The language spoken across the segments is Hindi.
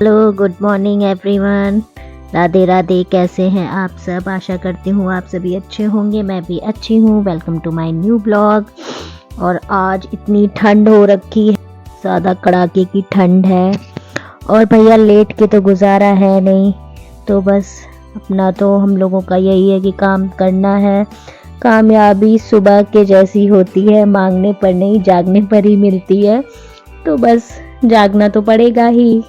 Hello, good morning everyone. Radhe Radhe. कैसे हैं आप सब? आशा करती हूँ आप सभी अच्छे होंगे। मैं भी अच्छी हूँ। Welcome to my new blog. और आज इतनी ठंड हो रखी है, ज़्यादा कड़ाके की ठंड है और भैया लेट के तो गुजारा है नहीं। तो बस अपना तो हम लोगों का यही है कि काम करना है। कामयाबी सुबह के जैसी होती है, मांगने पर नहीं जागने पर ही मिलती है। तो बस जागना तो पड़ेगा ही,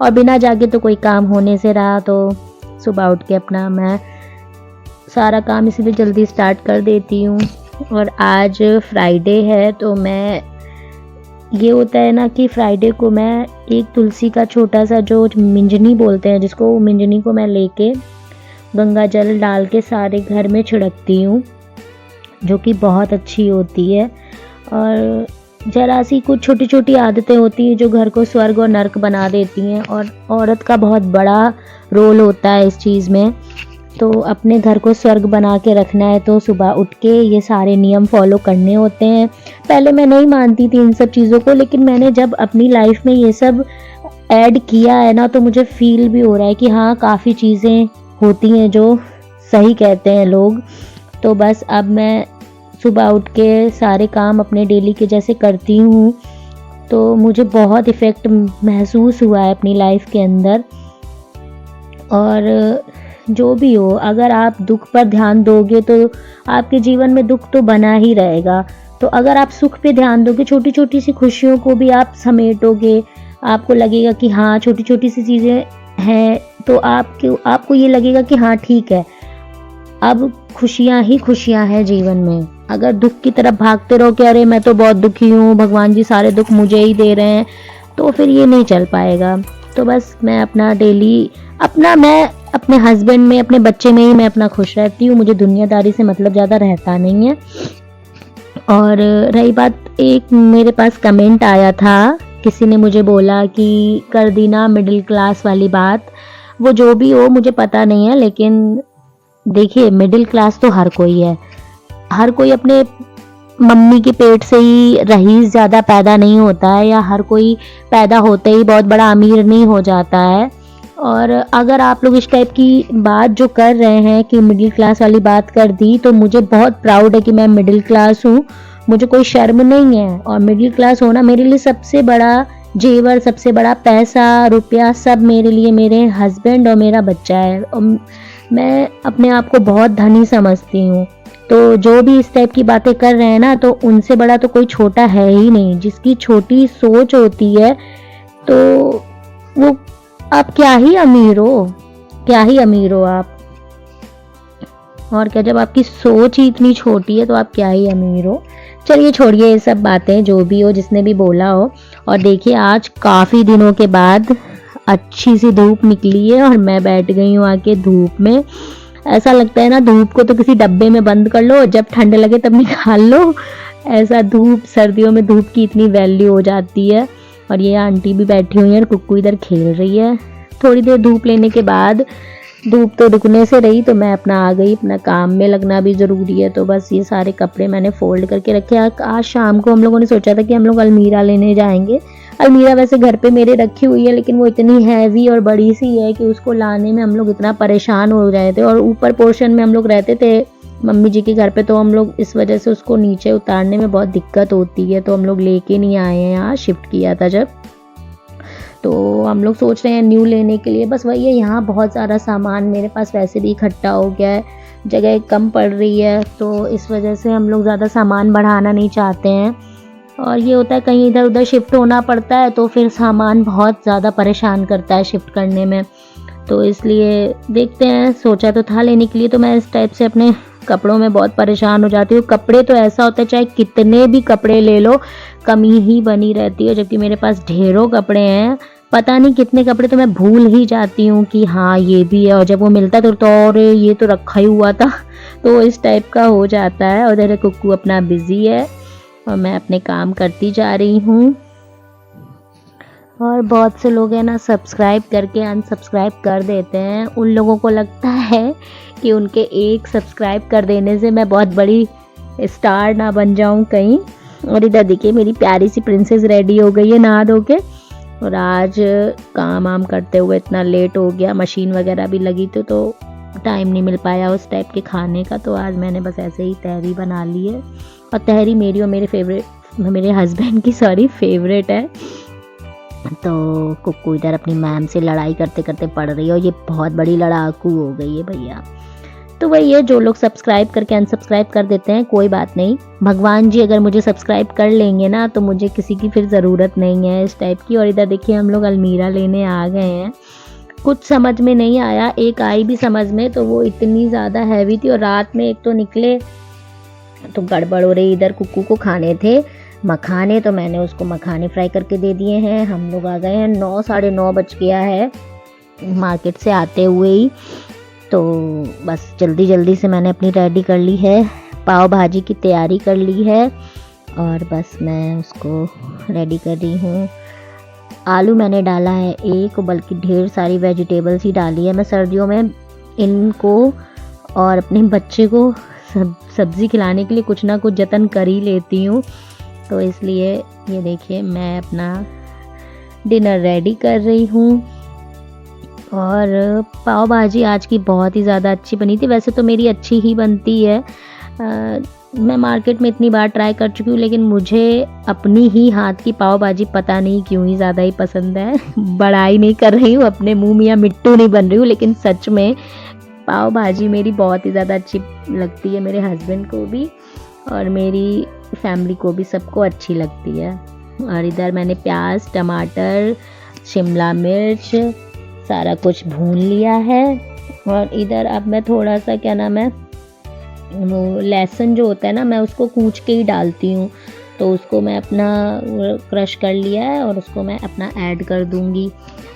और बिना जागे तो कोई काम होने से रहा। तो सुबह उठ के अपना मैं सारा काम इसलिए जल्दी स्टार्ट कर देती हूँ। और आज फ्राइडे है तो मैं, ये होता है ना कि फ्राइडे को मैं एक तुलसी का छोटा सा जो मिंजनी बोलते हैं जिसको, मिंजनी को मैं लेके गंगा जल डाल के सारे घर में छिड़कती हूँ, जो कि बहुत अच्छी होती है। और जरा सी कुछ छोटी छोटी आदतें होती हैं जो घर को स्वर्ग और नर्क बना देती हैं, और औरत का बहुत बड़ा रोल होता है इस चीज़ में। तो अपने घर को स्वर्ग बना के रखना है तो सुबह उठ के ये सारे नियम फॉलो करने होते हैं। पहले मैं नहीं मानती थी इन सब चीज़ों को, लेकिन मैंने जब अपनी लाइफ में ये सब ऐड किया है ना, तो मुझे फील भी हो रहा है कि हाँ, काफ़ी चीज़ें होती हैं जो सही कहते हैं लोग। तो बस अब मैं सुबह उठ के सारे काम अपने डेली के जैसे करती हूँ, तो मुझे बहुत इफ़ेक्ट महसूस हुआ है अपनी लाइफ के अंदर। और जो भी हो, अगर आप दुख पर ध्यान दोगे तो आपके जीवन में दुख तो बना ही रहेगा। तो अगर आप सुख पे ध्यान दोगे, छोटी छोटी सी खुशियों को भी आप समेटोगे, आपको लगेगा कि हाँ छोटी छोटी सी चीज़ें हैं, तो आपको ये लगेगा कि हाँ ठीक है, अब खुशियाँ ही खुशियाँ हैं जीवन में। अगर दुख की तरफ भागते रहो कि अरे मैं तो बहुत दुखी हूँ, भगवान जी सारे दुख मुझे ही दे रहे हैं, तो फिर ये नहीं चल पाएगा। तो बस मैं अपना डेली मैं अपने हस्बैंड में, अपने बच्चे में ही मैं अपना खुश रहती हूँ। मुझे दुनियादारी से मतलब ज़्यादा रहता नहीं है। और रही बात, एक मेरे पास कमेंट आया था, किसी ने मुझे बोला कि कर दी ना मिडिल क्लास वाली बात। वो जो भी हो मुझे पता नहीं है, लेकिन देखिए मिडिल क्लास तो हर कोई है। हर कोई अपने मम्मी के पेट से ही रईस ज़्यादा पैदा नहीं होता है, या हर कोई पैदा होते ही बहुत बड़ा अमीर नहीं हो जाता है। और अगर आप लोग इस टाइप की बात जो कर रहे हैं कि मिडिल क्लास वाली बात कर दी, तो मुझे बहुत प्राउड है कि मैं मिडिल क्लास हूँ। मुझे कोई शर्म नहीं है। और मिडिल क्लास होना मेरे लिए सबसे बड़ा जेवर, सबसे बड़ा पैसा रुपया सब मेरे लिए मेरे हस्बैंड और मेरा बच्चा है। और मैं अपने आप को बहुत धनी समझती हूँ। तो जो भी इस टाइप की बातें कर रहे हैं ना, तो उनसे बड़ा तो कोई छोटा है ही नहीं। जिसकी छोटी सोच होती है तो वो, आप क्या ही अमीर हो, क्या ही अमीर हो आप। और क्या, जब आपकी सोच ही इतनी छोटी है तो आप क्या ही अमीर हो। चलिए छोड़िए ये सब बातें, जो भी हो, जिसने भी बोला हो। और देखिए आज काफ़ी दिनों के बाद अच्छी सी धूप निकली है और मैं बैठ गई हूँ आके धूप में। ऐसा लगता है ना, धूप को तो किसी डब्बे में बंद कर लो, जब ठंड लगे तब निकाल लो। ऐसा धूप, सर्दियों में धूप की इतनी वैल्यू हो जाती है। और ये आंटी भी बैठी हुई है और कुक्कू इधर खेल रही है। थोड़ी देर धूप लेने के बाद, धूप तो रुकने से रही, तो मैं अपना आ गई। अपना काम में लगना भी ज़रूरी है। तो बस ये सारे कपड़े मैंने फ़ोल्ड करके रखे। आज शाम को हम लोगों ने सोचा था कि हम लोग अलमीरा लेने जाएंगे। अलमीरा वैसे घर पे मेरे रखी हुई है, लेकिन वो इतनी हैवी और बड़ी सी है कि उसको लाने में हम लोग इतना परेशान हो रहे थे। और ऊपर पोर्शन में हम लोग रहते थे मम्मी जी के घर पे, तो हम लोग इस वजह से उसको नीचे उतारने में बहुत दिक्कत होती है, तो हम लोग लेके नहीं आए हैं। यहाँ शिफ्ट किया था जब, तो हम लोग सोच रहे हैं न्यू लेने के लिए। बस वही है, यहाँ बहुत सारा सामान मेरे पास वैसे भी इकट्ठा हो गया है, जगह कम पड़ रही है, तो इस वजह से हम लोग ज़्यादा सामान बढ़ाना नहीं चाहते हैं। और ये होता है कहीं इधर उधर शिफ्ट होना पड़ता है, तो फिर सामान बहुत ज़्यादा परेशान करता है शिफ्ट करने में। तो इसलिए देखते हैं, सोचा तो था लेने के लिए। तो मैं इस टाइप से अपने कपड़ों में बहुत परेशान हो जाती हूँ। कपड़े तो ऐसा होता है, चाहे कितने भी कपड़े ले लो कमी ही बनी रहती है, जबकि मेरे पास ढेरों कपड़े हैं। पता नहीं कितने कपड़े तो मैं भूल ही जाती हूँ कि हाँ ये भी है, और जब वो मिलता है तो और ये तो रखा ही हुआ था। तो इस टाइप का हो जाता है। और इधर कुक्कू अपना बिजी है और मैं अपने काम करती जा रही हूँ। और बहुत से लोग हैं ना, सब्सक्राइब करके अनसब्सक्राइब कर देते हैं। उन लोगों को लगता है कि उनके एक सब्सक्राइब कर देने से मैं बहुत बड़ी स्टार ना बन जाऊं कहीं। और इधर देखिए मेरी प्यारी सी प्रिंसेस रेडी हो गई है नहा धो के। और आज काम वाम करते हुए इतना लेट हो गया, मशीन वगैरह भी लगी थी तो टाइम नहीं मिल पाया उस टाइप के खाने का। तो आज मैंने बस ऐसे ही तहरी बना ली है। और तहरी मेरी और मेरे हस्बैंड की फेवरेट है। तो कुक्कू इधर अपनी मैम से लड़ाई करते करते पढ़ रही है और ये बहुत बड़ी लड़ाकू हो गई है भैया। तो वही है, जो लोग सब्सक्राइब करके अनसब्सक्राइब कर देते हैं कोई बात नहीं, भगवान जी अगर मुझे सब्सक्राइब कर लेंगे ना तो मुझे किसी की फिर ज़रूरत नहीं है इस टाइप की। और इधर देखिए हम लोग अलमीरा लेने आ गए हैं। कुछ समझ में नहीं आया, एक आई भी समझ में तो वो इतनी ज़्यादा हैवी थी और रात में एक तो निकले तो गड़बड़ हो रही। इधर कुक्कू को खाने थे मखाने तो मैंने उसको मखाने फ्राई करके दे दिए हैं। हम लोग आ गए हैं, 9 साढ़े 9 बज गया है मार्केट से आते हुए ही। तो बस जल्दी जल्दी से मैंने अपनी रेडी कर ली है, पाव भाजी की तैयारी कर ली है और बस मैं उसको रेडी कर रही हूँ। आलू मैंने डाला है एक, बल्कि ढेर सारी वेजिटेबल्स ही डाली है। मैं सर्दियों में इनको और अपने बच्चे को सब्ज़ी खिलाने के लिए कुछ ना कुछ जतन कर ही लेती हूँ। तो इसलिए ये देखिए मैं अपना डिनर रेडी कर रही हूँ। और पाव भाजी आज की बहुत ही ज़्यादा अच्छी बनी थी। वैसे तो मेरी अच्छी ही बनती है, मैं मार्केट में इतनी बार ट्राई कर चुकी हूँ, लेकिन मुझे अपनी ही हाथ की पाव भाजी पता नहीं क्यों ही ज़्यादा ही पसंद है। बड़ाई नहीं कर रही हूँ, अपने मुँह में या मिट्टू नहीं बन रही हूँ, लेकिन सच में पाव भाजी मेरी बहुत ही ज़्यादा अच्छी लगती है। मेरे हस्बैंड को भी और मेरी फैमिली को भी, सबको अच्छी लगती है। और इधर मैंने प्याज, टमाटर, शिमला मिर्च सारा कुछ भून लिया है। और इधर अब मैं थोड़ा सा क्या नाम है वो लहसुन जो होता है ना, मैं उसको कूच के ही डालती हूँ। तो उसको मैं अपना क्रश कर लिया है और उसको मैं अपना ऐड कर दूँगी।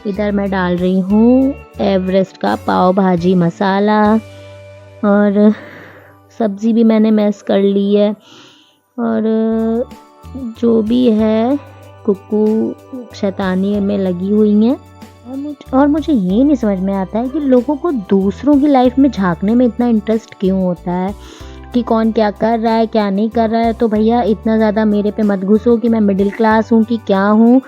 इधर मैं डाल रही हूँ एवरेस्ट का पाव भाजी मसाला और सब्ज़ी भी मैंने मैश कर ली है। और जो भी है कुक्कू शैतानी में लगी हुई हैं। और मुझे ये नहीं समझ में आता है कि लोगों को दूसरों की लाइफ में झांकने में इतना इंटरेस्ट क्यों होता है कि कौन क्या कर रहा है क्या नहीं कर रहा है। तो भैया इतना ज़्यादा मेरे पे मत घुसो कि मैं मिडिल क्लास हूँ कि क्या हूँ।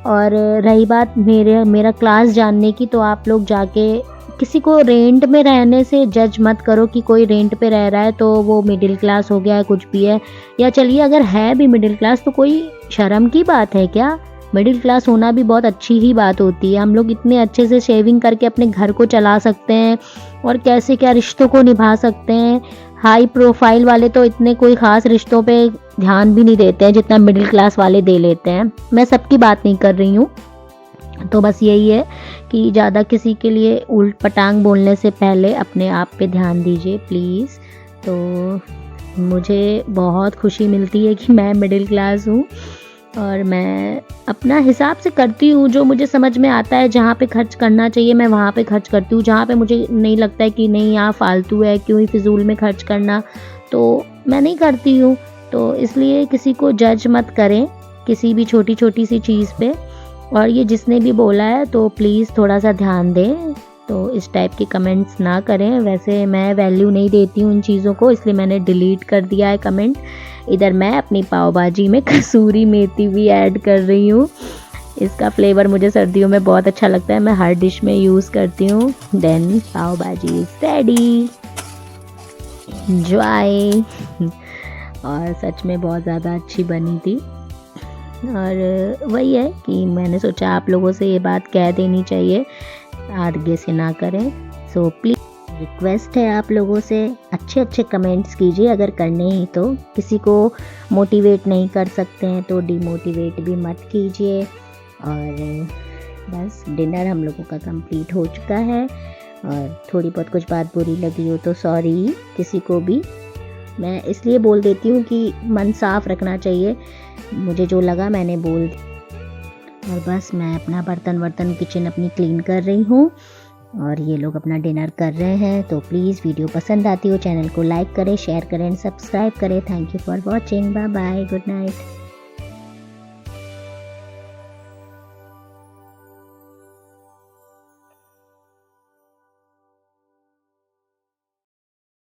और रही बात मेरा क्लास जानने की, तो आप लोग जाके किसी को रेंट में रहने से जज मत करो कि कोई रेंट पे रह रहा है तो वो मिडिल क्लास हो गया है, कुछ भी है। या चलिए अगर है भी मिडिल क्लास तो कोई शर्म की बात है क्या? मिडिल क्लास होना भी बहुत अच्छी ही बात होती है। हम लोग इतने अच्छे से शेविंग करके अपने घर को चला सकते हैं और कैसे क्या रिश्तों को निभा सकते हैं। हाई प्रोफाइल वाले तो इतने कोई ख़ास रिश्तों पे ध्यान भी नहीं देते हैं जितना मिडिल क्लास वाले दे लेते हैं। मैं सबकी बात नहीं कर रही हूँ। तो बस यही है कि ज़्यादा किसी के लिए उल्ट पटांग बोलने से पहले अपने आप पे ध्यान दीजिए प्लीज़। तो मुझे बहुत खुशी मिलती है कि मैं मिडिल क्लास हूँ और मैं अपना हिसाब से करती हूँ। जो मुझे समझ में आता है, जहाँ पे खर्च करना चाहिए मैं वहाँ पे खर्च करती हूँ। जहाँ पे मुझे नहीं लगता है कि नहीं यहाँ फालतू है, क्यों ही फिजूल में खर्च करना, तो मैं नहीं करती हूँ। तो इसलिए किसी को जज मत करें किसी भी छोटी छोटी सी चीज़ पे। और ये जिसने भी बोला है तो प्लीज़ थोड़ा सा ध्यान दें, तो इस टाइप के कमेंट्स ना करें। वैसे मैं वैल्यू नहीं देती हूँ इन चीज़ों को, इसलिए मैंने डिलीट कर दिया है कमेंट। इधर मैं अपनी पाव भाजी में कसूरी मेथी भी ऐड कर रही हूँ। इसका फ्लेवर मुझे सर्दियों में बहुत अच्छा लगता है, मैं हर डिश में यूज़ करती हूँ। देन पाव भाजी इज़ रेडी, एंजॉय। और सच में बहुत ज़्यादा अच्छी बनी थी। और वही है कि मैंने सोचा आप लोगों से ये बात कह देनी चाहिए, आगे से ना करें। सो प्लीज़ रिक्वेस्ट है आप लोगों से, अच्छे अच्छे कमेंट्स कीजिए अगर करने ही तो। किसी को मोटिवेट नहीं कर सकते हैं तो डिमोटिवेट भी मत कीजिए। और बस डिनर हम लोगों का कंप्लीट हो चुका है। और थोड़ी बहुत कुछ बात बुरी लगी हो तो सॉरी किसी को भी। मैं इसलिए बोल देती हूँ कि मन साफ रखना चाहिए, मुझे जो लगा मैंने बोल दिया। और बस मैं अपना बर्तन किचन अपनी क्लीन कर रही हूँ और ये लोग अपना डिनर कर रहे हैं। तो प्लीज़ वीडियो पसंद आती हो चैनल को लाइक करें, शेयर करें, सब्सक्राइब करें। Thank you for watching, bye bye, good night.